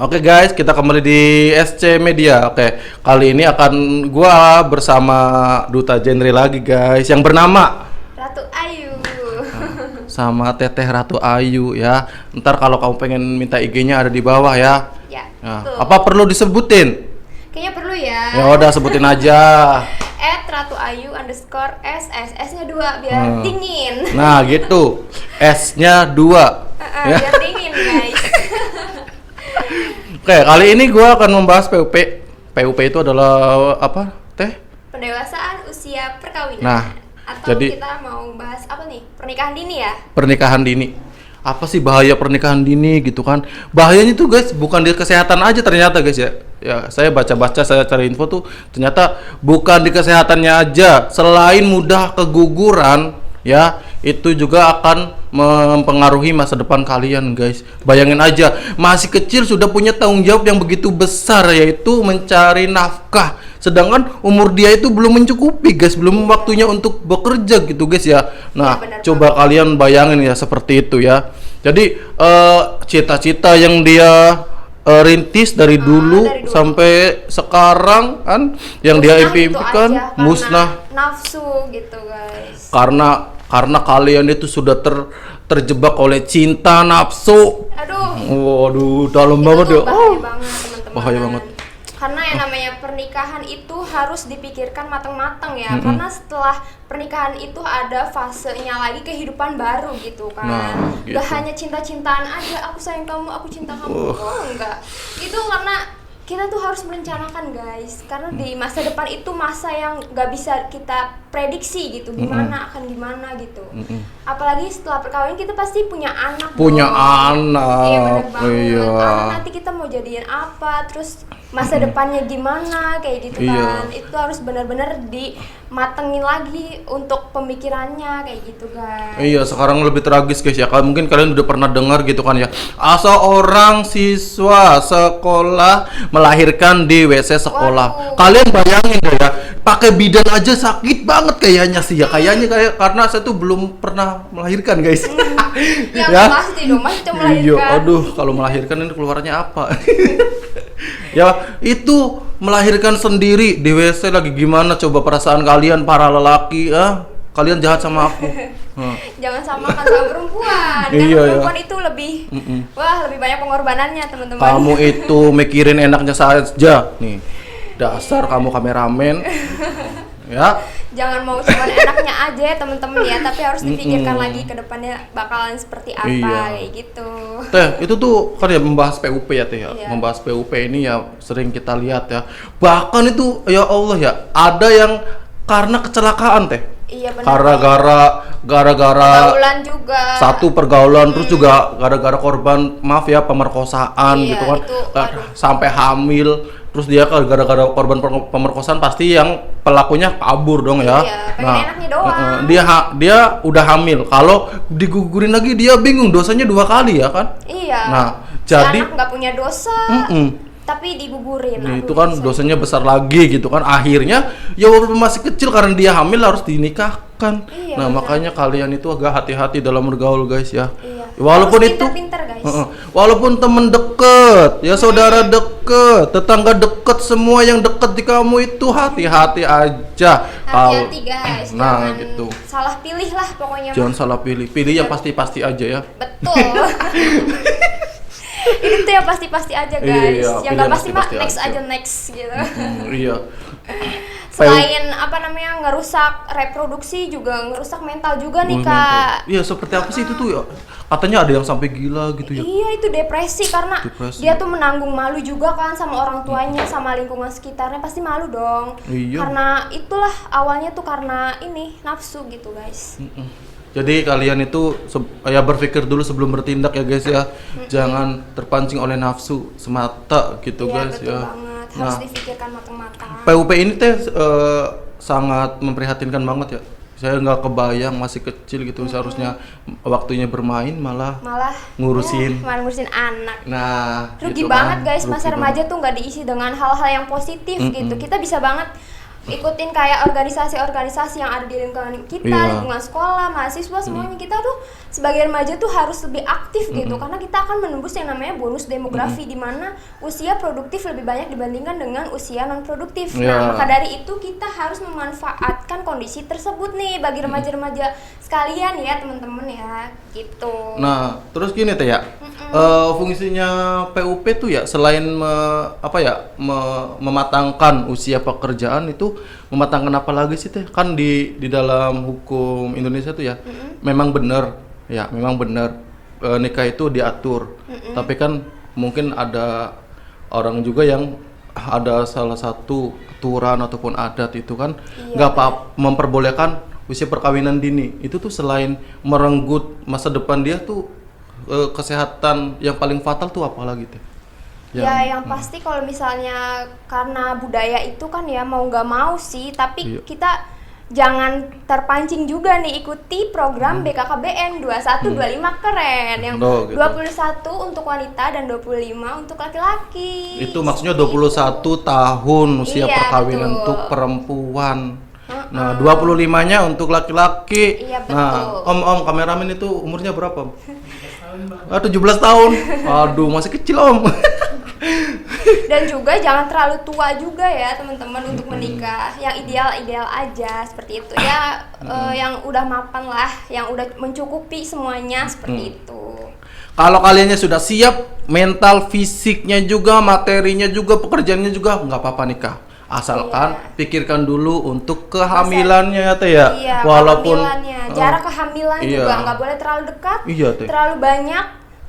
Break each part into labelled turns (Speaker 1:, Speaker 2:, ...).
Speaker 1: Oke guys, kita kembali di SC Media. Oke, kali ini akan gua bersama duta genre lagi guys, yang bernama
Speaker 2: Ratu Ayu.
Speaker 1: sama Teteh Ratu Ayu ya. Ntar kalau kamu pengen minta IG-nya ada di bawah ya.
Speaker 2: Ya,
Speaker 1: Nah,
Speaker 2: betul.
Speaker 1: apa perlu disebutin?
Speaker 2: Kayaknya perlu ya.
Speaker 1: Ya udah sebutin aja.
Speaker 2: @ratuayu_ss, S-nya 2 biar dingin.
Speaker 1: Nah gitu, S-nya 2 ya.
Speaker 2: Biar dingin guys.
Speaker 1: Oke, kali ini gua akan membahas PUP. PUP itu adalah apa, Teh?
Speaker 2: Pendewasaan usia perkawinan.
Speaker 1: Nah,
Speaker 2: atau
Speaker 1: jadi-
Speaker 2: kita mau bahas apa nih? Pernikahan dini ya?
Speaker 1: Pernikahan dini. Apa sih bahaya pernikahan dini gitu kan? Bahayanya tuh guys bukan di kesehatan aja ternyata guys ya. Ya, saya baca-baca, saya cari info tuh ternyata bukan di kesehatannya aja. Selain mudah keguguran ya, itu juga akan mempengaruhi masa depan kalian guys. Bayangin aja, masih kecil sudah punya tanggung jawab yang begitu besar, yaitu mencari nafkah. Sedangkan umur dia itu belum mencukupi guys, belum waktunya untuk bekerja gitu guys ya. Nah,
Speaker 2: Ya, benar
Speaker 1: coba kalian bayangin ya seperti itu ya. Jadi cita-cita yang dia rintis dari dulu
Speaker 2: dari dulu.
Speaker 1: sampai sekarang kan, yang dia
Speaker 2: Musnah gitu
Speaker 1: impikan
Speaker 2: aja, karena
Speaker 1: musnah
Speaker 2: nafsu gitu guys.
Speaker 1: karena kalian itu sudah terjebak oleh cinta nafsu.
Speaker 2: Aduh.
Speaker 1: Waduh, dalam
Speaker 2: Itu
Speaker 1: banget
Speaker 2: tuh
Speaker 1: ya.
Speaker 2: bahaya banget teman-teman.
Speaker 1: Bahaya banget.
Speaker 2: Karena yang namanya pernikahan itu harus dipikirkan matang-matang ya. Karena setelah pernikahan itu ada fasenya lagi kehidupan baru gitu kan.
Speaker 1: Nah, gitu.
Speaker 2: Gak hanya cinta-cintaan aja, aku sayang kamu, aku cinta kamu. Oh enggak. Itu karena kita tuh harus merencanakan guys. Karena di masa depan itu masa yang gak bisa kita prediksi gitu. Gimana akan gimana gitu. Apalagi setelah perkawinan kita pasti punya anak.
Speaker 1: Punya
Speaker 2: dong.
Speaker 1: anak.
Speaker 2: Iya bener banget.
Speaker 1: Iya.
Speaker 2: Anak nanti kita mau jadiin apa, terus masa depannya gimana kayak gitu
Speaker 1: Iya.
Speaker 2: kan. Itu harus benar-benar dimatengin lagi untuk pemikirannya kayak gitu guys.
Speaker 1: Iya, sekarang lebih tragis guys ya. Mungkin kalian udah pernah dengar gitu kan ya. Seorang siswa sekolah melahirkan di WC sekolah.
Speaker 2: Waduh.
Speaker 1: Kalian bayangin deh ya, pakai bidan aja sakit banget kayaknya sih ya. Kayaknya karena saya tuh belum pernah melahirkan guys.
Speaker 2: Ya, pasti dong, masih cuma
Speaker 1: Iya,
Speaker 2: melahirkan.
Speaker 1: aduh, kalau melahirkan ini keluarnya apa? Ya, itu melahirkan sendiri di WC lagi, gimana coba perasaan kalian para lelaki ah? Kalian jahat sama aku.
Speaker 2: Jangan samakan sama perempuan. Karena
Speaker 1: Iya, ya.
Speaker 2: perempuan itu lebih lebih banyak pengorbanannya, teman-teman.
Speaker 1: Kamu itu mikirin enaknya saja nih. Dasar kamu kameramen. Ya.
Speaker 2: Jangan mau cuma enaknya aja ya, teman-teman ya, tapi harus dipikirkan lagi ke depannya bakalan seperti apa
Speaker 1: Iya.
Speaker 2: kayak gitu.
Speaker 1: Teh, itu tuh kan ya membahas PUP ya Teh ya.
Speaker 2: Iya.
Speaker 1: Membahas PUP ini ya sering kita lihat ya. Bahkan itu ya Allah ya, ada yang karena kecelakaan Teh.
Speaker 2: Iya benar.
Speaker 1: Gara-gara
Speaker 2: Pergaulan juga.
Speaker 1: satu pergaulan, terus juga gara-gara korban maaf ya pemerkosaan
Speaker 2: Iya,
Speaker 1: gitu kan.
Speaker 2: itu, aduh.
Speaker 1: Sampai hamil. Terus dia gara-gara korban pemerkosaan pasti yang pelakunya kabur dong ya.
Speaker 2: Iya, pengen enaknya doang.
Speaker 1: Dia udah hamil. Kalau digugurin lagi dia bingung, dosanya 2 kali ya kan?
Speaker 2: Iya.
Speaker 1: Nah,
Speaker 2: Si
Speaker 1: jadi
Speaker 2: anak nggak punya dosa, tapi digugurin.
Speaker 1: Nah,
Speaker 2: Aduh,
Speaker 1: itu kan
Speaker 2: dosa.
Speaker 1: dosanya besar lagi gitu kan. Akhirnya ya walaupun masih kecil karena dia hamil harus dinikahkan.
Speaker 2: Iya,
Speaker 1: Nah,
Speaker 2: benar.
Speaker 1: makanya kalian itu agak hati-hati dalam bergaul guys ya.
Speaker 2: Iya.
Speaker 1: Walaupun
Speaker 2: Harus
Speaker 1: itu
Speaker 2: pintar-pintar, guys.
Speaker 1: walaupun temen deket, ya saudara deket, tetangga deket, semua yang deket di kamu itu hati-hati aja.
Speaker 2: Hati-hati guys,
Speaker 1: Nah,
Speaker 2: jangan
Speaker 1: gitu.
Speaker 2: salah pilih lah pokoknya.
Speaker 1: Jangan salah pilih. Pilih yang pasti-pasti aja ya.
Speaker 2: Betul. Itu tuh yang pasti-pasti aja guys.
Speaker 1: Iya,
Speaker 2: yang
Speaker 1: pilih
Speaker 2: nggak
Speaker 1: yang
Speaker 2: pasti mah
Speaker 1: pasti-pasti
Speaker 2: next
Speaker 1: aja.
Speaker 2: aja next gitu.
Speaker 1: Iya.
Speaker 2: Selain apa namanya ngerusak reproduksi juga ngerusak mental juga nih kak.
Speaker 1: Iya, seperti apa sih itu tuh ya? Katanya ada yang sampai gila gitu ya.
Speaker 2: Iya itu depresi karena
Speaker 1: Depresi.
Speaker 2: dia tuh menanggung malu juga kan sama orang tuanya, sama lingkungan sekitarnya, pasti malu dong.
Speaker 1: Iya.
Speaker 2: Karena itulah awalnya tuh karena ini nafsu gitu guys.
Speaker 1: Jadi kalian itu ya berpikir dulu sebelum bertindak ya guys ya. Jangan terpancing oleh nafsu semata gitu
Speaker 2: Iya
Speaker 1: guys
Speaker 2: betul
Speaker 1: ya.
Speaker 2: banget, harus
Speaker 1: Nah,
Speaker 2: difikirkan matang-matang.
Speaker 1: PUP ini teh sangat memprihatinkan banget ya. Saya nggak kebayang masih kecil gitu, seharusnya waktunya bermain malah
Speaker 2: Malah
Speaker 1: ngurusin.
Speaker 2: malah ngurusin anak.
Speaker 1: Nah,
Speaker 2: Rugi
Speaker 1: gitu
Speaker 2: banget
Speaker 1: kan.
Speaker 2: guys,
Speaker 1: Rugi
Speaker 2: masa
Speaker 1: banget.
Speaker 2: remaja tuh nggak diisi dengan hal-hal yang positif gitu. Kita bisa banget ikutin kayak organisasi-organisasi yang ada di lingkungan kita,
Speaker 1: Iya.
Speaker 2: lingkungan sekolah, mahasiswa, semuanya kita tuh sebagai remaja tuh harus lebih aktif gitu, karena kita akan menembus yang namanya bonus demografi, di mana usia produktif lebih banyak dibandingkan dengan usia non produktif.
Speaker 1: Iya.
Speaker 2: Nah, maka dari itu kita harus memanfaatkan kondisi tersebut nih bagi remaja-remaja sekalian ya teman-teman ya, gitu.
Speaker 1: Nah, terus gini teh ya, fungsinya PUP tuh ya selain mematangkan usia pekerjaan itu mematangkan apa lagi sih teh? Kan di dalam hukum Indonesia tuh ya, memang benar nikah itu diatur. Tapi kan mungkin ada orang juga yang ada salah satu aturan ataupun adat itu kan nggak memperbolehkan usia perkawinan dini. Itu tuh selain merenggut masa depan dia tuh kesehatan yang paling fatal tuh apa lagi teh?
Speaker 2: Yang pasti kalau misalnya karena budaya itu kan ya mau nggak mau sih, tapi kita jangan terpancing juga nih ikuti program BKKBN 2125 keren yang
Speaker 1: gitu.
Speaker 2: 21 untuk wanita dan 25 untuk laki-laki.
Speaker 1: Itu maksudnya 21 tahun usia
Speaker 2: Iya,
Speaker 1: perkawinan
Speaker 2: betul.
Speaker 1: untuk perempuan. Nah, 25-nya untuk laki-laki.
Speaker 2: Iya, betul.
Speaker 1: Nah, Om kameramen itu umurnya berapa? 17 tahun. Aduh, masih kecil, Om.
Speaker 2: Dan juga jangan terlalu tua juga ya teman-teman untuk menikah. Yang ideal aja seperti itu ya, yang udah mapan lah, yang udah mencukupi semuanya seperti itu.
Speaker 1: Kalau kaliannya sudah siap, mental, fisiknya juga, materinya juga, pekerjaannya juga, nggak apa-apa nikah. Asalkan pikirkan dulu untuk kehamilannya ya teh ya.
Speaker 2: Iya,
Speaker 1: walaupun
Speaker 2: kehamilannya, jarak kehamilan juga nggak boleh terlalu dekat,
Speaker 1: Iya, teh.
Speaker 2: terlalu banyak,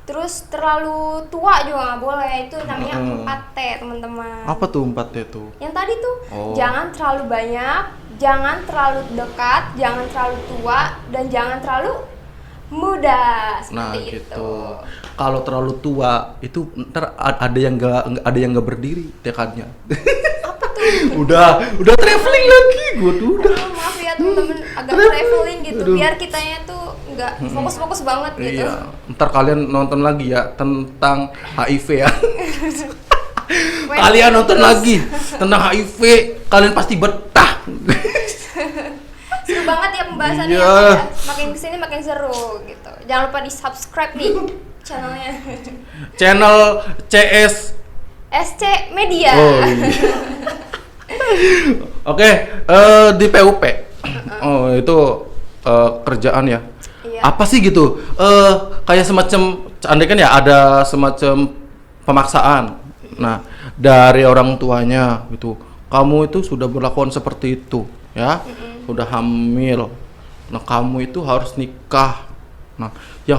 Speaker 2: terus terlalu tua juga nggak boleh. Itu namanya 4T teman-teman.
Speaker 1: apa tuh 4T tuh?
Speaker 2: Yang tadi tuh
Speaker 1: Oh.
Speaker 2: jangan terlalu banyak, jangan terlalu dekat, jangan terlalu tua, dan jangan terlalu muda
Speaker 1: Nah
Speaker 2: seperti itu.
Speaker 1: gitu. Kalau terlalu tua itu ntar ada yang nggak berdiri tekadnya.
Speaker 2: Apa tuh?
Speaker 1: udah traveling lagi, gua tuh udah.
Speaker 2: Aduh, maaf ya teman-teman, agak traveling gitu, biar kitanya tuh nggak fokus-fokus banget gitu.
Speaker 1: Iya. Ntar kalian nonton lagi ya tentang HIV ya. Kalian nonton lagi tentang HIV, kalian pasti betah.
Speaker 2: Seru banget ya pembahasannya.
Speaker 1: Iya.
Speaker 2: Ya. Makin kesini makin seru gitu. Jangan lupa di subscribe nih channelnya.
Speaker 1: Channel CS.
Speaker 2: SC Media.
Speaker 1: Oh, iya. Oke, di PUP. Oh, itu kerjaan ya.
Speaker 2: Iya.
Speaker 1: Apa sih gitu? Kayak semacam andai kan ya ada semacam pemaksaan. Nah, dari orang tuanya gitu. Kamu itu sudah berlakuan seperti itu, ya. Sudah hamil. Nah, kamu itu harus nikah. Nah, yang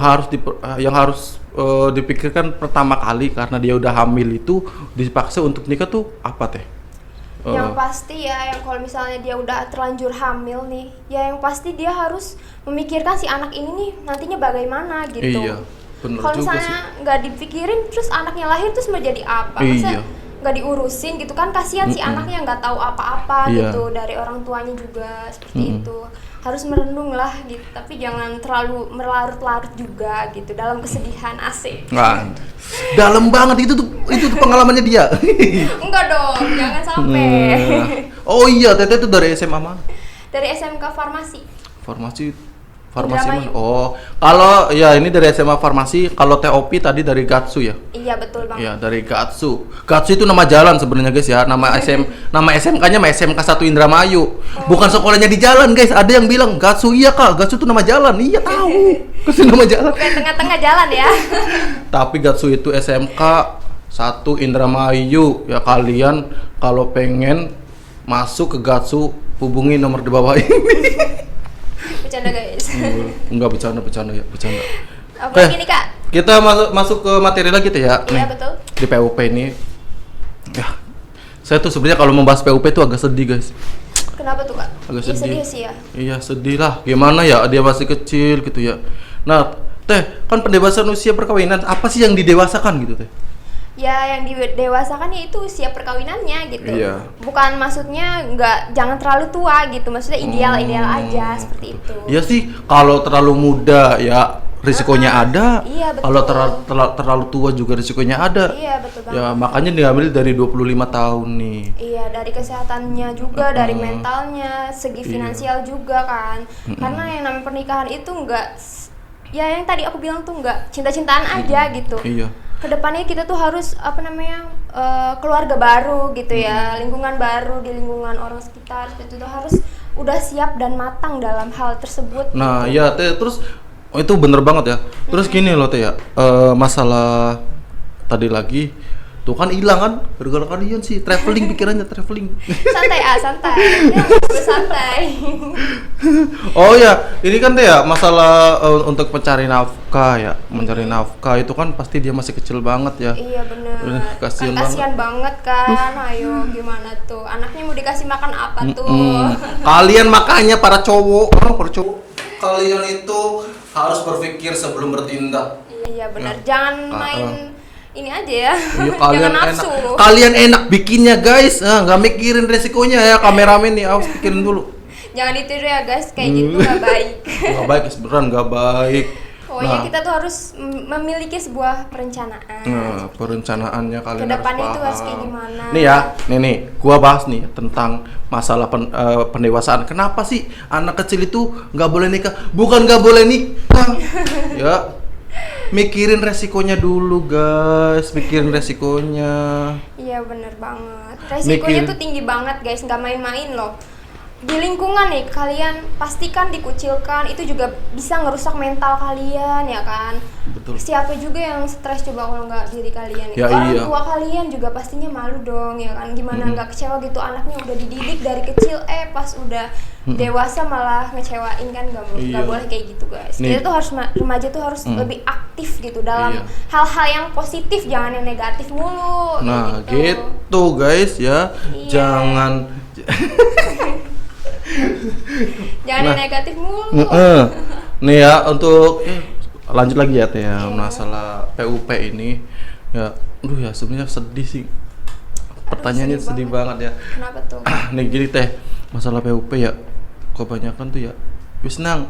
Speaker 1: harus dipikirkan pertama kali karena dia udah hamil itu dipaksa untuk nikah tuh apa teh?
Speaker 2: Yang pasti ya, yang kalau misalnya dia udah terlanjur hamil nih, ya yang pasti dia harus memikirkan si anak ini nih nantinya bagaimana gitu.
Speaker 1: Iya, bener
Speaker 2: Kalau
Speaker 1: juga
Speaker 2: misalnya nggak dipikirin, terus anaknya lahir terus mau jadi apa? Masa
Speaker 1: Iya.
Speaker 2: nggak diurusin gitu kan, kasihan si anaknya nggak tahu apa-apa
Speaker 1: Iya.
Speaker 2: gitu, dari orang tuanya juga seperti itu. Harus merenung lah gitu, tapi jangan terlalu berlarut-larut juga gitu dalam kesedihan. Asik.
Speaker 1: Nah, dalam banget itu tuh pengalamannya dia.
Speaker 2: Enggak dong, jangan sampai.
Speaker 1: Oh iya, Teteh itu dari SMA mana?
Speaker 2: Dari SMK Farmasi.
Speaker 1: Farmasi
Speaker 2: Indramayu.
Speaker 1: mana? Oh, kalau ya ini dari SMA Farmasi, kalau TOP tadi dari Gatsu ya.
Speaker 2: Iya betul banget.
Speaker 1: Iya, dari Gatsu. Gatsu itu nama jalan sebenarnya guys ya. Nama SMK-nya SMK 1 Indramayu. Bukan sekolahnya di jalan guys. Ada yang bilang Gatsu, iya Kak, Gatsu itu nama jalan. Iya tahu. Gatsu nama jalan.
Speaker 2: Bukan tengah-tengah jalan ya.
Speaker 1: Tapi Gatsu itu SMK 1 Indramayu. Ya kalian kalau pengen masuk ke Gatsu hubungi nomor di bawah ini.
Speaker 2: Bercanda guys.
Speaker 1: Enggak bercanda ya, bercanda.
Speaker 2: Apa lagi nih Kak?
Speaker 1: Kita masuk ke materi lagi tuh ya.
Speaker 2: Iya
Speaker 1: Nih,
Speaker 2: betul.
Speaker 1: di PUP ini. Ya. Saya tuh sebenarnya kalau membahas PUP tuh agak sedih, guys.
Speaker 2: Kenapa tuh Kak?
Speaker 1: Agak
Speaker 2: Ya,
Speaker 1: sedih.
Speaker 2: sedih sih ya.
Speaker 1: Iya, sedih lah. Gimana ya, dia masih kecil gitu ya. Nah, Teh, kan pendewasan usia perkawinan apa sih yang didewasakan gitu, Teh?
Speaker 2: Ya yang didewasakan ya itu usia perkawinannya gitu.
Speaker 1: Iya.
Speaker 2: Bukan maksudnya jangan terlalu tua gitu. Maksudnya ideal aja seperti itu.
Speaker 1: Iya sih, kalau terlalu muda ya risikonya ada.
Speaker 2: Iya, betul.
Speaker 1: Kalau terlalu tua juga risikonya ada.
Speaker 2: Iya, betul banget.
Speaker 1: Ya makanya diambil dari 25 tahun nih.
Speaker 2: Iya, dari kesehatannya juga, dari mentalnya, segi
Speaker 1: Iya.
Speaker 2: finansial juga kan. Karena yang namanya pernikahan itu enggak, ya yang tadi aku bilang tuh enggak cinta-cintaan aja gitu.
Speaker 1: Iya.
Speaker 2: Kedepannya kita tuh harus keluarga baru gitu ya, lingkungan baru, di lingkungan orang sekitar itu tuh harus udah siap dan matang dalam hal tersebut.
Speaker 1: Nah,
Speaker 2: gitu.
Speaker 1: ya Teh, terus itu bener banget ya. Terus gini loh Teh ya, masalah tadi lagi tuh kan hilang kan gara-gara kalian sih traveling pikirannya traveling.
Speaker 2: Santai santai. Ya, santai.
Speaker 1: Oh ya, ini kan Teh ya masalah untuk mencari nafkah ya. Mencari nafkah itu kan pasti dia masih kecil banget ya.
Speaker 2: Iya bener.
Speaker 1: Kasian
Speaker 2: Kan kasihan banget kan. Ayo gimana tuh? Anaknya mau dikasih makan apa tuh?
Speaker 1: Kalian makanya para cowok, kalian itu harus berpikir sebelum bertindak.
Speaker 2: Iya benar.
Speaker 1: Ya.
Speaker 2: Jangan main ini aja ya.
Speaker 1: Iya, kalian
Speaker 2: Jangan nafsu.
Speaker 1: kalian enak bikinnya guys, nggak mikirin resikonya ya kameramen nih, harus pikirin dulu.
Speaker 2: Jangan ditiru ya guys, kayak gitu nggak baik.
Speaker 1: Nggak baik, beneran nggak baik.
Speaker 2: Pokoknya kita tuh harus memiliki sebuah perencanaan.
Speaker 1: Nah, perencanaannya kalian
Speaker 2: Kedepannya
Speaker 1: harus
Speaker 2: itu
Speaker 1: paham.
Speaker 2: harus kayak gimana?
Speaker 1: Nih ya, nih, gua bahas nih tentang masalah pendewasaan. Kenapa sih anak kecil itu nggak boleh nikah? Bukan nggak boleh nikah, ya. Mikirin resikonya dulu guys, mikirin resikonya.
Speaker 2: Iya bener banget. Resikonya
Speaker 1: Mikir.
Speaker 2: tuh tinggi banget guys, nggak main-main loh. Di lingkungan nih kalian pastikan dikucilkan, itu juga bisa ngerusak mental kalian ya kan.
Speaker 1: Betul.
Speaker 2: Siapa juga yang stres coba kalau nggak diri kalian?
Speaker 1: Ya,
Speaker 2: Orang
Speaker 1: iya.
Speaker 2: tua kalian juga pastinya malu dong ya kan. Gimana nggak kecewa gitu, anaknya udah dididik dari kecil, pas udah dewasa malah ngecewain kan, nggak
Speaker 1: Iya.
Speaker 2: boleh kayak gitu guys.
Speaker 1: Nih.
Speaker 2: Kita tuh harus remaja tuh harus lebih aktif gitu dalam
Speaker 1: Iya.
Speaker 2: hal-hal yang positif, jangan yang negatif mulu.
Speaker 1: Nah,
Speaker 2: kayak
Speaker 1: gitu guys ya.
Speaker 2: Iya.
Speaker 1: Jangan
Speaker 2: Jangan yang negatif mulu.
Speaker 1: Nih ya, untuk lanjut lagi ya Teh ya, masalah PUP ini. Ya, aduh ya sebenarnya sedih sih. Pertanyaannya sedih banget ya.
Speaker 2: Kenapa tuh?
Speaker 1: Nih gini Teh, masalah PUP ya kebanyakan tuh ya wis nang,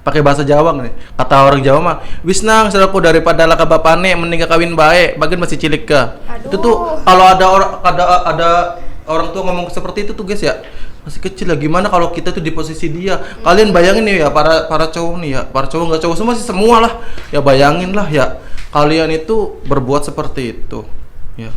Speaker 1: pakai bahasa Jawa nih. Kata orang Jawa mah, wis nang selaku daripada laka bapane mending kawin bae, bagian masih cilik ka.
Speaker 2: Aduh.
Speaker 1: Itu tuh kalau ada orang tua ngomong seperti itu tuh guys ya, masih kecil ya, gimana kalau kita tuh di posisi dia. Kalian bayangin nih ya, para cowok nih ya, para cowok nggak cowok semua sih, semua lah ya, bayangin lah ya, kalian itu berbuat seperti itu ya,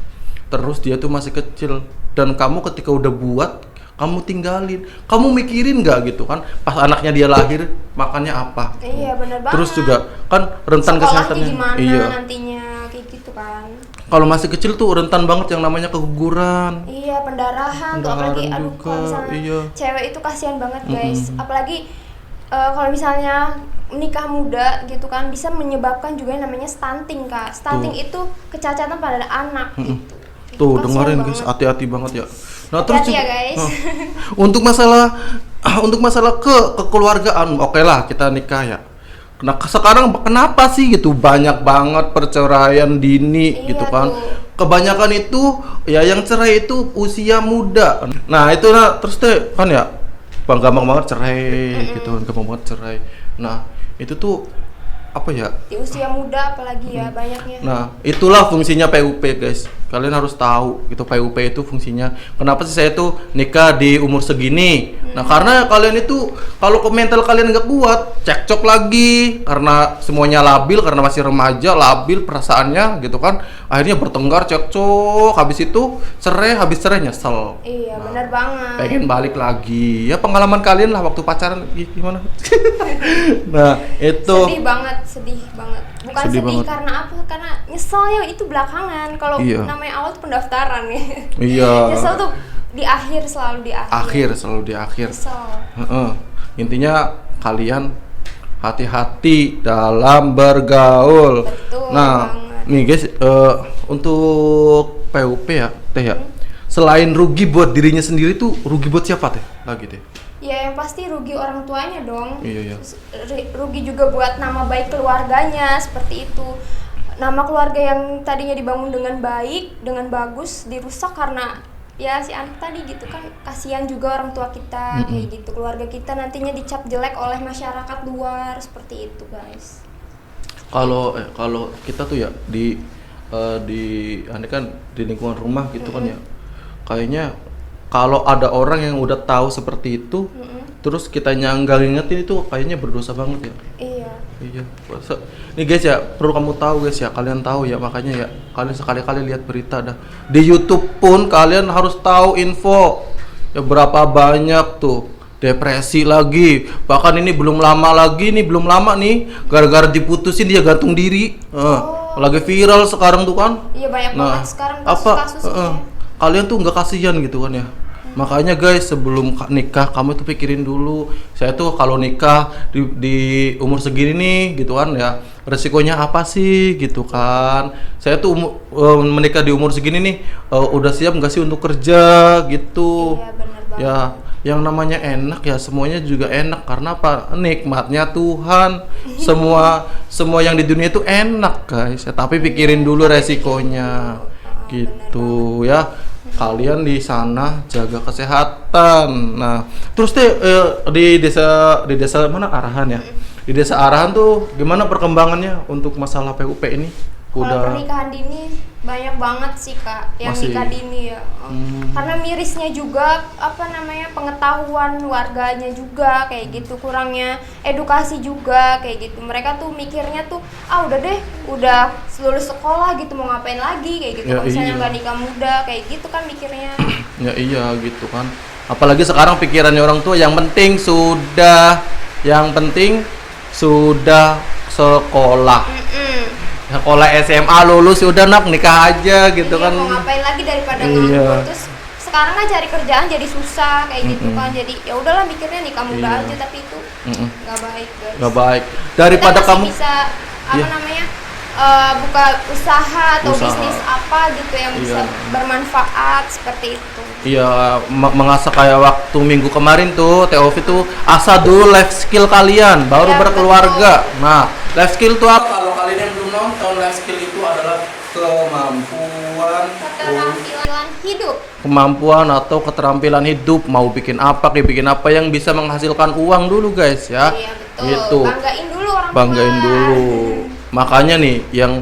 Speaker 1: terus dia tuh masih kecil dan kamu ketika udah buat kamu tinggalin, kamu mikirin nggak gitu kan pas anaknya dia lahir makannya apa.
Speaker 2: Iya benar banget.
Speaker 1: Terus juga kan rentan
Speaker 2: sekolahnya
Speaker 1: kesehatannya.
Speaker 2: gimana
Speaker 1: Iya,
Speaker 2: nantinya kayak gitu kan.
Speaker 1: kalau masih kecil tuh rentan banget yang namanya keguguran.
Speaker 2: Iya pendarahan tuh,
Speaker 1: Pendarahan
Speaker 2: apalagi aduh
Speaker 1: juga,
Speaker 2: kalau misalnya
Speaker 1: iya.
Speaker 2: cewek itu kasihan banget guys. Apalagi kalau misalnya menikah muda gitu kan bisa menyebabkan juga yang namanya stunting kak. Stunting itu kecacatan pada anak gitu.
Speaker 1: Tuh
Speaker 2: Kasihan
Speaker 1: dengerin
Speaker 2: banget.
Speaker 1: guys, hati-hati banget ya. Nah
Speaker 2: Hati-hati ya,
Speaker 1: juga-
Speaker 2: guys.
Speaker 1: untuk masalah kekeluargaan, oke lah kita nikah ya. Nah sekarang kenapa sih gitu banyak banget perceraian dini
Speaker 2: Iya
Speaker 1: gitu kan?
Speaker 2: tuh.
Speaker 1: Kebanyakan itu ya yang cerai itu usia muda. Nah itu terus deh kan ya, gampang banget cerai gitu kan, gampang banget cerai. Nah itu tuh apa ya?
Speaker 2: Di usia muda apalagi ya banyaknya.
Speaker 1: Nah, itulah fungsinya PUP, guys. Kalian harus tahu gitu, PUP itu fungsinya. Kenapa sih saya tuh nikah di umur segini? Nah, karena kalian itu kalau ke mental kalian nggak kuat, cekcok lagi karena semuanya labil, karena masih remaja, labil perasaannya gitu kan. Akhirnya bertengkar, cekcok, habis itu cerai, habis cerai nyesel.
Speaker 2: Iya benar banget.
Speaker 1: Pengen balik lagi. Ya pengalaman kalian lah waktu pacaran gimana? Nah, itu
Speaker 2: Sedih banget. Bukan
Speaker 1: Sedih
Speaker 2: sedih,
Speaker 1: banget.
Speaker 2: karena apa? Karena nyeselnya itu belakangan. Kalau
Speaker 1: Iya.
Speaker 2: namanya awal tuh pendaftaran ya.
Speaker 1: Iya.
Speaker 2: Nyesel tuh di akhir, selalu di akhir.
Speaker 1: Selalu di akhir.
Speaker 2: Nyesel.
Speaker 1: Heeh. Intinya kalian hati-hati dalam bergaul.
Speaker 2: Betul
Speaker 1: Nah,
Speaker 2: banget.
Speaker 1: nih guys, untuk PUP ya, Teh ya. Selain rugi buat dirinya sendiri tuh, rugi buat siapa Teh? Lagi Teh.
Speaker 2: Ya yang pasti rugi orang tuanya dong.
Speaker 1: Iya.
Speaker 2: Rugi juga buat nama baik keluarganya, seperti itu. Nama keluarga yang tadinya dibangun dengan baik, dengan bagus, dirusak karena ya si anak tadi gitu kan, kasihan juga orang tua kita kayak gitu, keluarga kita nantinya dicap jelek oleh masyarakat luar seperti itu guys.
Speaker 1: Kalau kita tuh ya di ini kan di lingkungan rumah gitu kan ya, kayaknya kalau ada orang yang udah tahu seperti itu, terus kita nggak ngingetin itu kayaknya berdosa banget ya. Iya. Nih guys ya, perlu kamu tahu guys ya, kalian tahu ya, makanya ya kalian sekali-kali lihat berita dah. Di YouTube pun kalian harus tahu info. Ya berapa banyak tuh depresi lagi. Bahkan ini belum lama nih gara-gara diputusin dia gantung diri. Lagi viral sekarang tuh kan.
Speaker 2: Iya banyak banget sekarang kasus-kasusnya.
Speaker 1: Kalian tuh nggak kasihan gitu kan ya. Makanya guys, sebelum nikah kamu tuh pikirin dulu. Saya tuh kalau nikah di umur segini nih gitu kan ya, resikonya apa sih gitu kan. Saya tuh menikah di umur segini nih, udah siap nggak sih untuk kerja gitu.
Speaker 2: Iya benar banget.
Speaker 1: Ya, yang namanya enak ya semuanya juga enak karena apa? Nikmatnya Tuhan. Semua yang di dunia itu enak guys. Ya, tapi pikirin dulu resikonya. Gitu ya. Kalian di sana jaga kesehatan. Nah, terus di desa mana Arahan ya? Di desa Arahan tuh gimana perkembangannya untuk masalah PUP ini?
Speaker 2: Kalau pernikahan dini banyak banget sih Kak yang nikah dini ya. Karena mirisnya juga pengetahuan warganya juga kayak gitu, kurangnya edukasi juga kayak gitu. Mereka tuh mikirnya tuh udah deh, udah lulus sekolah gitu mau ngapain lagi kayak gitu.
Speaker 1: Ya,
Speaker 2: kalau misalnya nggak nikah muda kayak gitu kan mikirnya.
Speaker 1: Ya iya gitu kan. Apalagi sekarang pikirannya orang tua yang penting sudah sekolah. Sekolah SMA lulus udah nikah aja gitu kan.
Speaker 2: Mau ngapain lagi daripada nganggur. Terus sekarang kan cari kerjaan jadi susah kayak gitu kan. Jadi ya udahlah mikirnya nikah muda aja, tapi itu nggak baik guys.
Speaker 1: Nggak baik. Daripada
Speaker 2: kita
Speaker 1: kamu
Speaker 2: bisa buka usaha atau bisnis apa gitu yang bisa bermanfaat seperti itu.
Speaker 1: Iya, mengasah kayak waktu minggu kemarin tuh TOV tuh asah dulu life skill kalian baru berkeluarga. Betul. Nah, life skill tuh apa? Kalau kalian yang belum nonton, life skill itu adalah
Speaker 2: keterampilan hidup.
Speaker 1: Kemampuan atau keterampilan hidup, mau bikin apa yang bisa menghasilkan uang dulu guys ya.
Speaker 2: Iya betul.
Speaker 1: Gitu.
Speaker 2: Banggain dulu orang tua.
Speaker 1: Banggain dulu. Makanya nih yang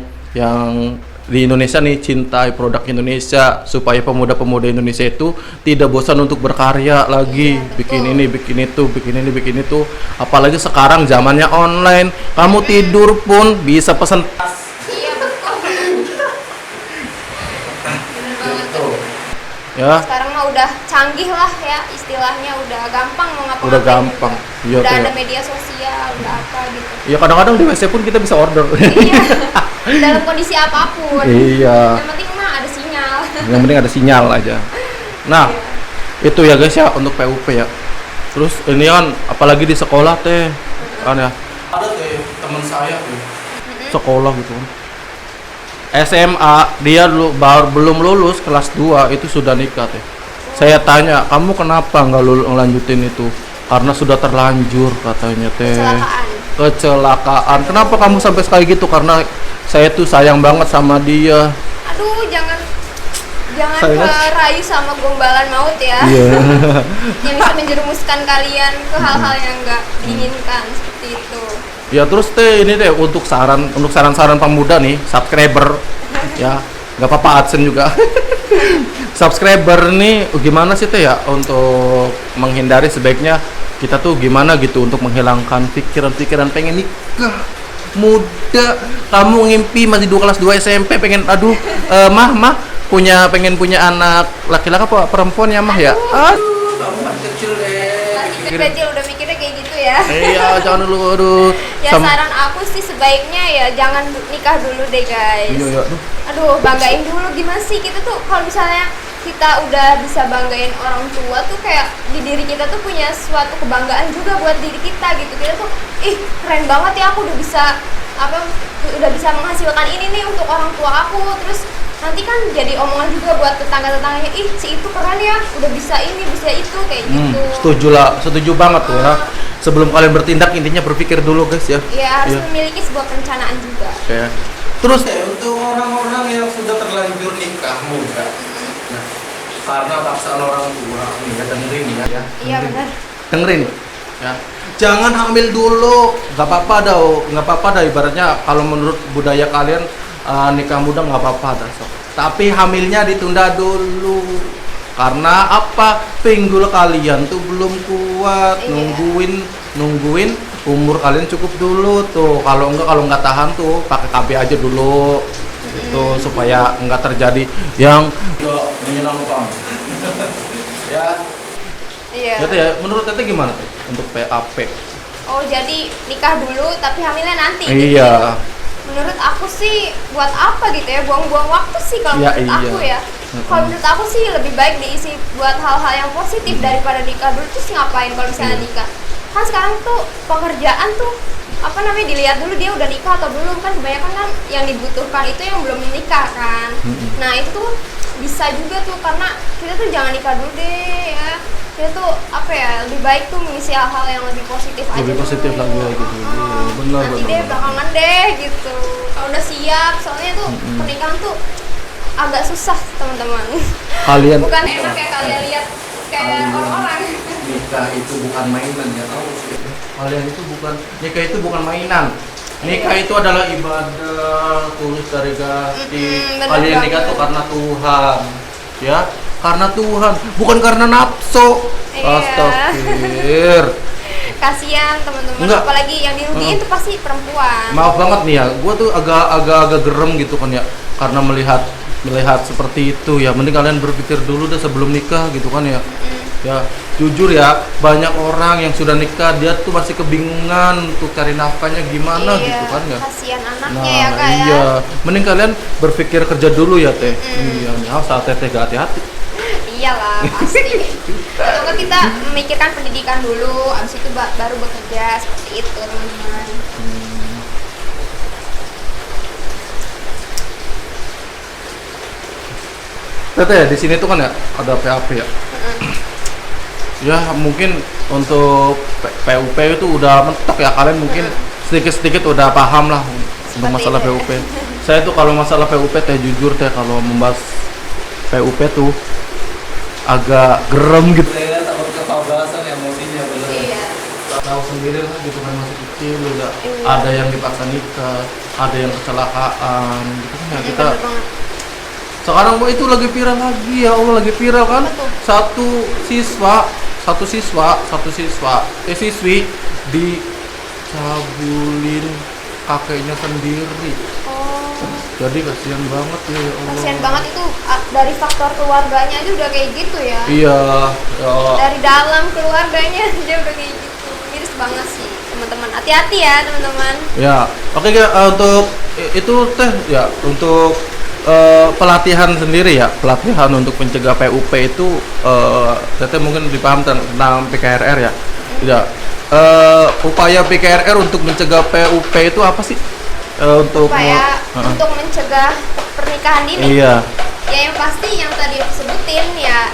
Speaker 1: di Indonesia nih, cintai produk Indonesia supaya pemuda-pemuda Indonesia itu tidak bosan untuk berkarya lagi. Iya, bikin ini, bikin itu. Apalagi sekarang zamannya online, kamu tidur pun bisa pesan tas.
Speaker 2: Iya betul. Betul.
Speaker 1: Ya.
Speaker 2: Sekarang mah udah canggih lah ya, istilahnya udah gampang mau ngapa-ngapain.
Speaker 1: Udah gampang.
Speaker 2: Iya, udah ada media sosial, udah apa gitu.
Speaker 1: Iya, kadang-kadang di WC pun kita bisa order.
Speaker 2: Iya. Dalam kondisi apapun.
Speaker 1: Iya.
Speaker 2: Yang penting mah ada sinyal.
Speaker 1: Yang penting ada sinyal aja. Nah, itu ya guys ya untuk PUP ya. Terus ini kan apalagi di sekolah teh kan ya. Ada teh teman saya tuh sekolah gitu kan. SMA dia belum lulus kelas 2 itu sudah nikah teh. Saya tanya, "Kamu kenapa nggak ngelanjutin itu?" Karena sudah terlanjur katanya teh. Kecelakaan. Kenapa kamu sampai sekali gitu? Karena saya tuh sayang banget sama dia.
Speaker 2: Aduh, jangan kerayu sama gombalan maut ya.
Speaker 1: Yeah.
Speaker 2: Yang bisa menjerumuskan kalian ke hal-hal yang nggak diinginkan seperti itu.
Speaker 1: Ya terus ini untuk saran-saran pemuda nih, subscriber ya, nggak apa-apa AdSense juga. Subscriber nih gimana sih ya untuk menghindari, sebaiknya kita tuh gimana gitu untuk menghilangkan pikiran-pikiran pengen nikah muda. Kamu ngimpi masih kelas 2 SMP pengen mah pengen punya anak laki-laki apa perempuan ya mah ya. Aduh, kamu masih kecil deh.
Speaker 2: Kecil udah mikirnya kayak gitu ya.
Speaker 1: Iya, jangan dulu.
Speaker 2: Saran aku sih sebaiknya ya jangan nikah dulu deh guys.
Speaker 1: Iya.
Speaker 2: Aduh, banggain dulu. Gimana sih kita tuh kalau misalnya kita udah bisa banggain orang tua tuh kayak di diri kita tuh punya suatu kebanggaan juga buat diri kita gitu. Kita tuh keren banget ya, aku udah bisa menghasilkan ini nih untuk orang tua aku. Terus nanti kan jadi omongan juga buat tetangga-tetangganya, si itu keren ya, udah bisa ini, bisa itu, kayak gitu.
Speaker 1: Setuju banget tuh ya. Sebelum kalian bertindak intinya berpikir dulu guys ya.
Speaker 2: Iya, harus memiliki sebuah perencanaan juga.
Speaker 1: Terus untuk orang-orang yang sudah terlanjur nikah muda, nah, karena paksaan orang tua. Nih ya, dengerin ya.
Speaker 2: Iya benar.
Speaker 1: Dengerin ya. Jangan hamil dulu, nggak apa-apa dah ibaratnya kalau menurut budaya kalian nikah muda nggak apa-apa dah. Tapi hamilnya ditunda dulu. Karena apa? Pinggul kalian tuh belum kuat,
Speaker 2: Iya.
Speaker 1: nungguin umur kalian cukup dulu tuh. Kalau nggak tahan tuh pakai KB aja dulu. Itu supaya nggak terjadi yang menyenangkan. Ya.
Speaker 2: Iya.
Speaker 1: Gitu ya. Menurut Teteh gimana tuh untuk PAP?
Speaker 2: Oh jadi nikah dulu tapi hamilnya nanti. Gitu.
Speaker 1: Iya.
Speaker 2: Menurut aku sih buat apa gitu ya, buang-buang waktu sih kalau
Speaker 1: Ya,
Speaker 2: menurut
Speaker 1: iya.
Speaker 2: aku ya. Kalau menurut aku sih lebih baik diisi buat hal-hal yang positif daripada nikah dulu. Terus ngapain kalau misalnya nikah? Kan sekarang tuh pekerjaan tuh apa namanya dilihat dulu dia udah nikah atau belum, kan kebanyakan kan yang dibutuhkan itu yang belum menikah kan. Nah itu tuh bisa juga tuh, karena kita tuh jangan nikah dulu deh ya. Kita tuh apa ya, lebih baik tuh mengisi hal-hal yang lebih positif aja
Speaker 1: Lebih positif
Speaker 2: dulu.
Speaker 1: lagi gitu. Benar,
Speaker 2: Nanti
Speaker 1: benar,
Speaker 2: deh
Speaker 1: benar.
Speaker 2: belakangan deh gitu. Kalau udah siap, soalnya tuh pernikahan tuh agak susah teman-teman.
Speaker 1: Kalian
Speaker 2: Bukan enak kayak kalian lihat kayak orang-orang.
Speaker 1: nikah itu bukan mainan ya, tahu sih. Kalian itu bukan nikah itu bukan mainan. Nikah itu adalah ibadah tulus dari hati.
Speaker 2: bener
Speaker 1: Kalian nikah
Speaker 2: banget.
Speaker 1: tuh karena Tuhan, ya, karena Tuhan, bukan karena nafsu.
Speaker 2: Iya.
Speaker 1: Astagfir.
Speaker 2: Kasihan teman-teman,
Speaker 1: Enggak.
Speaker 2: apalagi yang dirugiin tuh pasti perempuan.
Speaker 1: Maaf banget nih ya, gue tuh agak gerem gitu kan ya, karena melihat seperti itu ya. Mending kalian berpikir dulu deh sebelum nikah gitu kan ya. Ya jujur ya, banyak orang yang sudah nikah dia tuh masih kebingungan untuk cari nafkahnya gimana
Speaker 2: Iya,
Speaker 1: gitu kan ya.
Speaker 2: kasihan anaknya
Speaker 1: Nah
Speaker 2: ya kak ya.
Speaker 1: iya, mending kalian berpikir kerja dulu ya teh. Iya, nih harus teh gak hati-hati.
Speaker 2: Iyalah pasti. Atau enggak kita memikirkan pendidikan dulu, abis itu baru bekerja, seperti itu teman-teman.
Speaker 1: Teteh di sini tuh kan ya ada PAP ya. Ya mungkin untuk PUP itu udah mentok ya, kalian mungkin sedikit-sedikit udah paham lah untuk
Speaker 2: Seperti
Speaker 1: masalah
Speaker 2: itu ya.
Speaker 1: PUP. Saya tuh kalau masalah PUP teh jujur teh kalau membahas PUP tuh agak gerem gitu. Saya takut kebablasan emosinya bener.
Speaker 2: Iya.
Speaker 1: Tahu sendiri lah gitu kan, masih kecil udah
Speaker 2: Iya.
Speaker 1: ada yang dipaksa nikah, ada yang kecelakaan gitu kan ya. Kita
Speaker 2: Bener banget.
Speaker 1: sekarang itu lagi viral lagi ya Allah, lagi viral kan.
Speaker 2: Apa tuh?
Speaker 1: Satu siswi dicabulin kakeknya sendiri.
Speaker 2: Oh,
Speaker 1: Jadi kasihan banget ya, ya Allah.
Speaker 2: kasihan banget itu dari faktor keluarganya aja udah kayak gitu ya.
Speaker 1: Iya, ya.
Speaker 2: Dari dalam keluarganya aja udah kayak gitu. Miris banget sih teman-teman. Hati-hati ya teman-teman.
Speaker 1: Ya, oke untuk itu teh ya untuk pelatihan sendiri ya, pelatihan untuk mencegah PUP itu teteh mungkin dipaham tentang PKRR ya. Tidak. Upaya PKRR untuk mencegah PUP itu apa sih? Untuk
Speaker 2: Supaya untuk mencegah pernikahan dini.
Speaker 1: Iya.
Speaker 2: Ya yang pasti yang tadi aku sebutin ya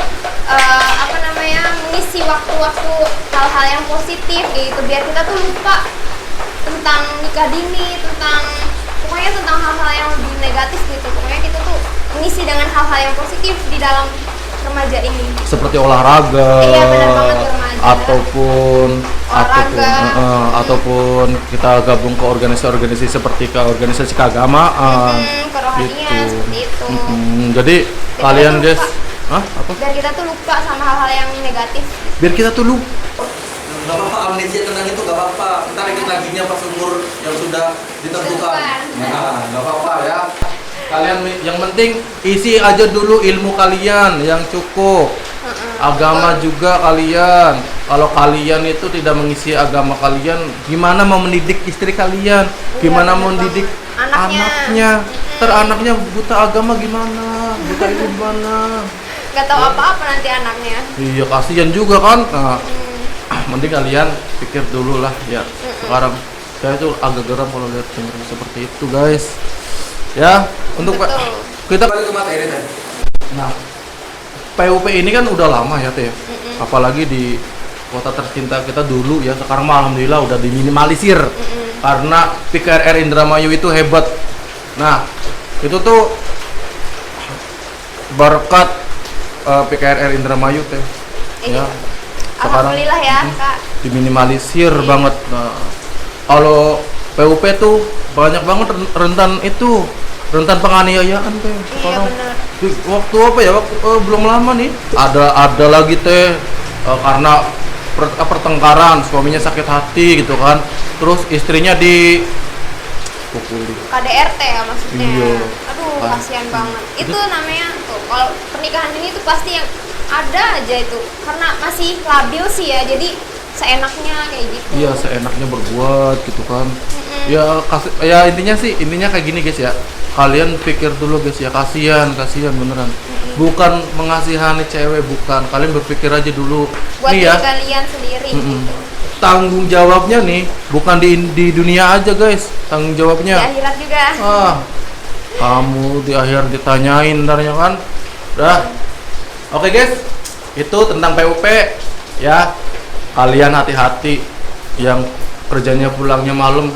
Speaker 2: apa namanya, mengisi waktu-waktu hal-hal yang positif gitu, biar kita tuh lupa tentang nikah dini, pokoknya tentang hal-hal yang lebih negatif gitu. Pokoknya kita tuh mengisi dengan hal-hal yang positif di dalam remaja ini.
Speaker 1: Seperti olahraga.
Speaker 2: Iya, benar banget, remaja.
Speaker 1: Ataupun kita gabung ke organisasi-organisasi seperti ke organisasi keagamaan.
Speaker 2: Kerohanian seperti itu.
Speaker 1: Jadi
Speaker 2: Biar
Speaker 1: kalian
Speaker 2: kita
Speaker 1: guys,
Speaker 2: lupa.
Speaker 1: apa?
Speaker 2: Biar kita tuh lupa sama hal-hal yang negatif.
Speaker 1: Biar kita tuh lupa. Gak apa-apa, amnesia tentang itu gak apa-apa. Ntar dikit laginya pas umur yang sudah ditentukan. Nah, gak apa-apa ya. Kalian yang penting isi aja dulu ilmu kalian yang cukup. Agama juga kalian. Kalau kalian itu tidak mengisi agama kalian, gimana mau mendidik istri kalian? Gimana mau mendidik anaknya? Anaknya buta agama gimana? Buta itu gimana?
Speaker 2: Gak tahu apa-apa nanti anaknya.
Speaker 1: Iya, kasihan juga kan. Nah, mending kalian pikir dulu lah ya. Sekarang saya tuh agak geram kalau lihat yang seperti itu, guys. Ya, untuk
Speaker 2: Betul.
Speaker 1: kita balik ke materi teh. Nah, PUP ini kan udah lama ya teh. Apalagi di kota tercinta kita dulu ya. Sekarang mah alhamdulillah udah diminimalisir. Karena PKRR Indramayu itu hebat. Nah, itu tuh berkat PKRR Indramayu teh.
Speaker 2: Iya.
Speaker 1: Ya. Sekarang
Speaker 2: Alhamdulillah ya, Kak.
Speaker 1: diminimalisir
Speaker 2: Iya.
Speaker 1: banget. Nah, kalau PUP tuh banyak banget rentan penganiayaan teh.
Speaker 2: Iya
Speaker 1: Sekarang
Speaker 2: benar.
Speaker 1: waktu apa ya? Waktu belum lama nih ada lagi teh karena pertengkaran, suaminya sakit hati gitu kan. Terus istrinya dipukuli.
Speaker 2: KDRT ya maksudnya.
Speaker 1: Iya.
Speaker 2: Aduh,
Speaker 1: Kan.
Speaker 2: kasihan banget. Itu namanya tuh kalau pernikahan ini tuh pasti yang ada aja itu. Karena masih labil sih ya. Jadi seenaknya kayak gitu.
Speaker 1: Iya, seenaknya berbuat gitu kan. Ya intinya kayak gini guys ya. Kalian pikir dulu guys ya, kasihan beneran. Bukan mengasihani cewek, bukan. Kalian berpikir aja dulu.
Speaker 2: Buat
Speaker 1: nih ya,
Speaker 2: diri kalian sendiri gitu.
Speaker 1: tanggung jawabnya nih bukan di dunia aja guys. Tanggung
Speaker 2: Di
Speaker 1: jawabnya.
Speaker 2: akhirat juga.
Speaker 1: Kamu di akhir ditanyain ntarnya kan. Udah. Oke guys. Itu tentang PUP ya. Kalian hati-hati yang kerjanya pulangnya malam,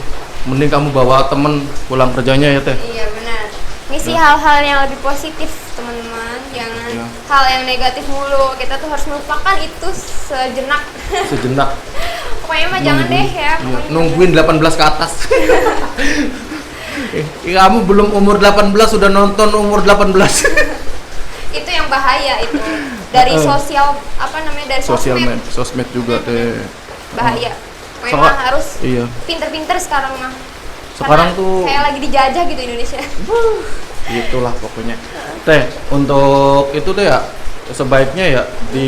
Speaker 1: mending kamu bawa temen pulang kerjanya ya teh.
Speaker 2: Iya benar. Ngisi
Speaker 1: Ya.
Speaker 2: hal-hal yang lebih positif teman-teman. Jangan
Speaker 1: Ya.
Speaker 2: hal yang negatif mulu. Kita tuh harus melupakan itu sejenak.
Speaker 1: Sejenak.
Speaker 2: Pokoknya mah jangan deh ya.
Speaker 1: Iya,
Speaker 2: Pokoknya
Speaker 1: nungguin 18 ke atas. Kamu belum umur 18 sudah nonton umur 18.
Speaker 2: itu yang bahaya itu. Dari sosial dari
Speaker 1: Sosmed juga teh.
Speaker 2: bahaya. Memang harus
Speaker 1: Iya.
Speaker 2: pinter-pinter sekarang mah.
Speaker 1: Sekarang
Speaker 2: Karena
Speaker 1: tuh
Speaker 2: kayak lagi dijajah gitu Indonesia.
Speaker 1: gitulah pokoknya. Teh, untuk itu deh ya sebaiknya ya di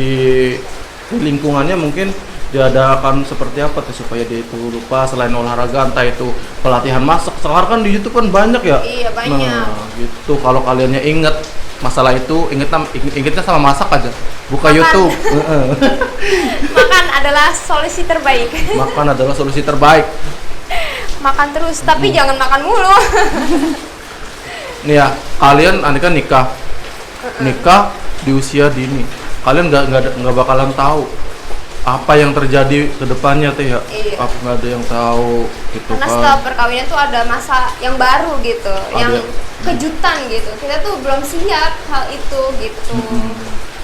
Speaker 1: lingkungannya mungkin diadakan seperti apa tuh supaya dia itu lupa selain olahraga, entah itu pelatihan masak. Sekarang kan di YouTube kan banyak ya.
Speaker 2: Iya, banyak.
Speaker 1: Nah, gitu. Kalau kaliannya inget masalah itu, ingetnya sama masak aja. Buka
Speaker 2: Makan.
Speaker 1: YouTube. Heeh.
Speaker 2: Makan adalah solusi terbaik.
Speaker 1: Makan adalah solusi terbaik.
Speaker 2: Makan terus, tapi jangan makan mulu.
Speaker 1: Nih ya, kalian andai kan nikah di usia dini, kalian nggak bakalan tahu apa yang terjadi ke depannya teh ya.
Speaker 2: Iya.
Speaker 1: Apa nggak ada yang tahu gitu
Speaker 2: Karena
Speaker 1: kan.
Speaker 2: setelah perkawinan tuh ada masa yang baru gitu, yang
Speaker 1: Ada.
Speaker 2: kejutan gitu. Kita tuh belum siap hal itu gitu.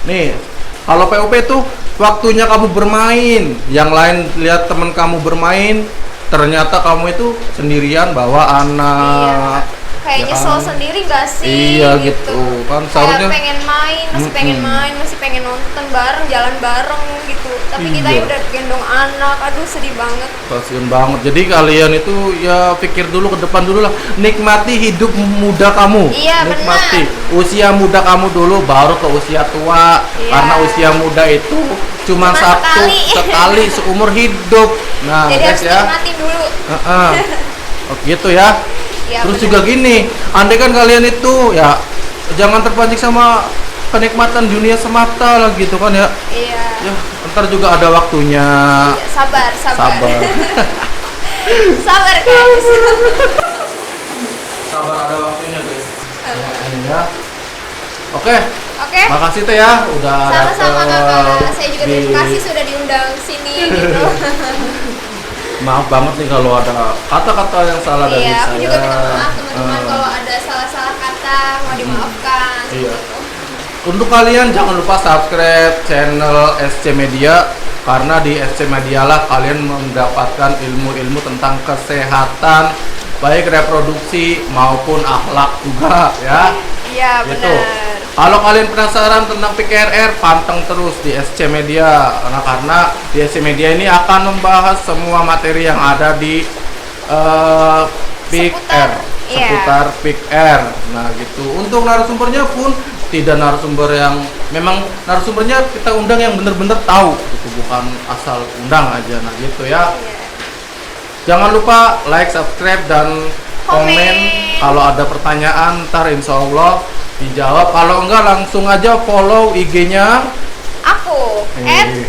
Speaker 1: Nih, kalau PUP tuh waktunya kamu bermain, yang lain lihat temen kamu bermain, ternyata kamu itu sendirian bawa anak.
Speaker 2: Kayak
Speaker 1: ya
Speaker 2: nyesel
Speaker 1: kan?
Speaker 2: sendiri gak sih?
Speaker 1: Iya gitu kan, seharusnya
Speaker 2: Kayak pengen main, masih pengen nonton bareng, jalan bareng gitu. Tapi kita
Speaker 1: Iya.
Speaker 2: udah gendong anak, aduh sedih banget.
Speaker 1: kasian banget. Jadi kalian itu ya pikir dulu ke depan dulu lah. Nikmati hidup muda kamu.
Speaker 2: Iya,
Speaker 1: Nikmati usia muda kamu dulu baru ke usia tua.
Speaker 2: Iya.
Speaker 1: Karena usia muda itu cuma satu sekali seumur hidup. Nah,
Speaker 2: Jadi
Speaker 1: guys
Speaker 2: harus
Speaker 1: ya.
Speaker 2: nikmatin dulu.
Speaker 1: Oh, gitu ya.
Speaker 2: Iya,
Speaker 1: Terus
Speaker 2: bener.
Speaker 1: juga gini, andai kan kalian itu ya jangan terpancing sama kenikmatan dunia semata lah gitu kan ya.
Speaker 2: Iya.
Speaker 1: Ya, ntar juga ada waktunya.
Speaker 2: Iya, sabar.
Speaker 1: Sabar.
Speaker 2: Sabar guys.
Speaker 1: Sabar ada waktunya guys. Ya. Oke,
Speaker 2: Oke.
Speaker 1: makasih teh ya udah
Speaker 2: Sama-sama
Speaker 1: dateng
Speaker 2: kakak. Saya juga terima
Speaker 1: di-
Speaker 2: kasih sudah diundang sini gitu.
Speaker 1: Maaf banget nih kalau ada kata-kata yang salah dari
Speaker 2: Iya,
Speaker 1: saya.
Speaker 2: aku juga minta maaf teman-teman
Speaker 1: Eh,
Speaker 2: kalau ada salah-salah kata mau dimaafkan.
Speaker 1: Iya.
Speaker 2: Gitu.
Speaker 1: Untuk kalian jangan lupa subscribe channel SC Media karena di SC Media lah kalian mendapatkan ilmu-ilmu tentang kesehatan baik reproduksi maupun akhlak juga ya.
Speaker 2: Iya,
Speaker 1: Gitu.
Speaker 2: benar.
Speaker 1: Kalau kalian penasaran tentang PKRR, panteng terus di SC Media karena di SC Media ini akan membahas semua materi yang ada di PIK-R,
Speaker 2: Iya.
Speaker 1: seputar PIK-R. Nah, gitu. Untuk narasumbernya pun tidak narasumber yang memang narasumbernya kita undang yang bener-bener tahu, gitu, bukan asal undang aja. Nah, gitu ya.
Speaker 2: Iya.
Speaker 1: Jangan lupa like, subscribe, dan komen.
Speaker 2: Komen.
Speaker 1: Kalau ada pertanyaan, ntar insya Allah dijawab. Kalau enggak langsung aja follow IG-nya.
Speaker 2: Aku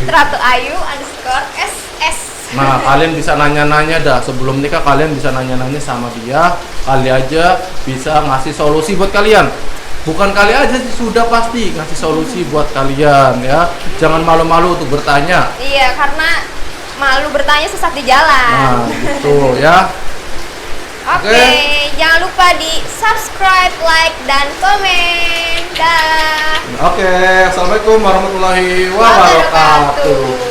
Speaker 2: @ratuayu_ss.
Speaker 1: Nah, kalian bisa nanya-nanya dah sebelum nikah, kalian bisa nanya-nanya sama dia. Kali aja bisa ngasih solusi buat kalian. Bukan kali aja sih, sudah pasti ngasih solusi buat kalian ya. Jangan malu-malu untuk bertanya.
Speaker 2: Iya, karena malu bertanya sesat di jalan.
Speaker 1: Nah, gitu ya.
Speaker 2: Oke, jangan lupa di subscribe, like, dan komen. Dah.
Speaker 1: Oke, assalamualaikum warahmatullahi wabarakatuh.